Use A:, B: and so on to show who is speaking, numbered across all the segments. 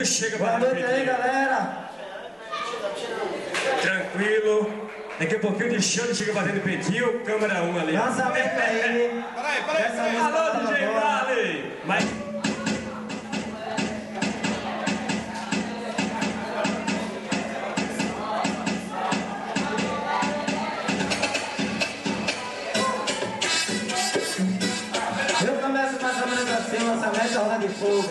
A: Chega.
B: Boa noite aí, galera.
A: Tranquilo. Daqui a pouquinho o Xande chega batendo peitinho, câmera 1 ali.
B: Lançamento aí.
A: Peraí. Alô, DJ Vale. Mas...
B: Eu começo mais ou menos assim, lançamento da Roda de Fogo.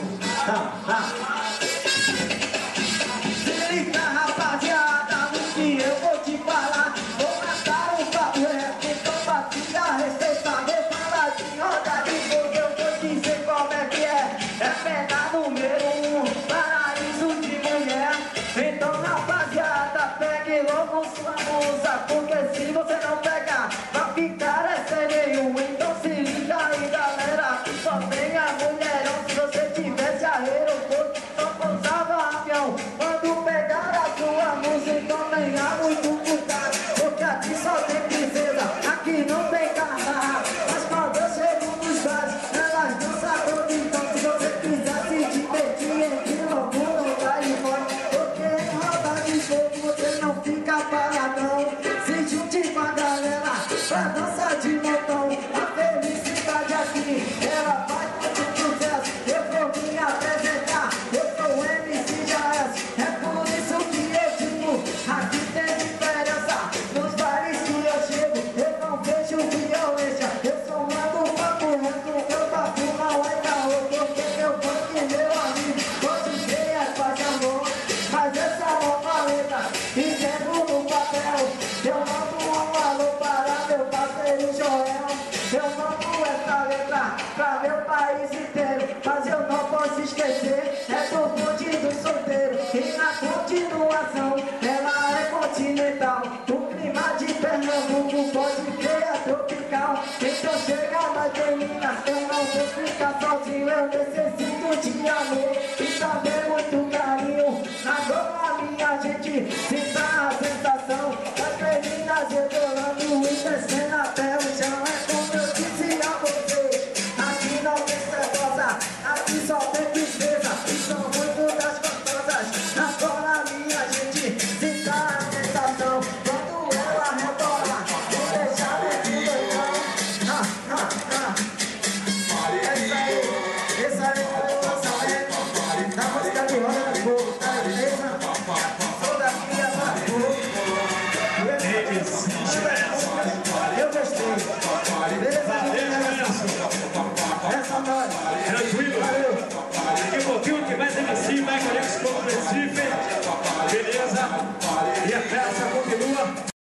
B: Se liga, rapaziada, no que eu vou te falar. Vou matar o papo reto, então batida, respeita. Vou falar de Roda de Fogo, eu vou dizer como é que é. É pena número 1, paraíso de mulher. Então, rapaziada, pegue logo sua musa, porque se você não pegar, vai ficar sem nenhum. Então se liga aí, galera, que só tem a mulherão. Se você tivesse aeroporto, só pousava avião. Quando pegar a sua música, então venha muito cuidado, porque aqui só tem princesa, aqui não tem carro. Mas quando eu chego nos bares, elas dançam todo. Então se você quiser se divertir, entre logo não vai embora, porque em Roda de Fogo você não fica paradão. Se junte com a galera pra dançar de montão. A felicidade aqui, ela vai ter sucesso. Eu vou me apresentar, eu sou o MC JS. É por isso que eu digo, aqui tem diferença. Nos bares que eu chego, eu não vejo violência. Eu sou mando papo reto, eu papo não é caô. Porque meu funk, meu amigo, hoje tem é paz e amor. Mas essa é uma letra, escrevo no papel. Eu mando um alô para meu parceiro Joel. Eu mando essa letra pra meu país inteiro. Mas eu não posso esquecer, é do bonde do solteiro. E na continuação, ela é continental. O clima de Pernambuco pode ver é tropical. Então chega mais meninas, eu não vou ficar sozinho. Eu necessito de amor e também muito carinho. Agora minha gente, sinta a sensação das meninas rebolando e descendo até o chão. É como eu disse a você, aqui não tem certeza, aqui só tem princesa e são muito das gostosas. Agora minha gente, sinta a sensação quando ela rebola e deixa dentro do chão. Essa aí foi o lançamento da música de Roda de Fogo, tá beleza? Sou daqui a Marco. Eu gostei. Beleza? Essa nós.
A: Tranquilo.
B: Valeu.
A: Daqui a pouquinho que mais MC, vai Conexão Recife. Beleza? E a festa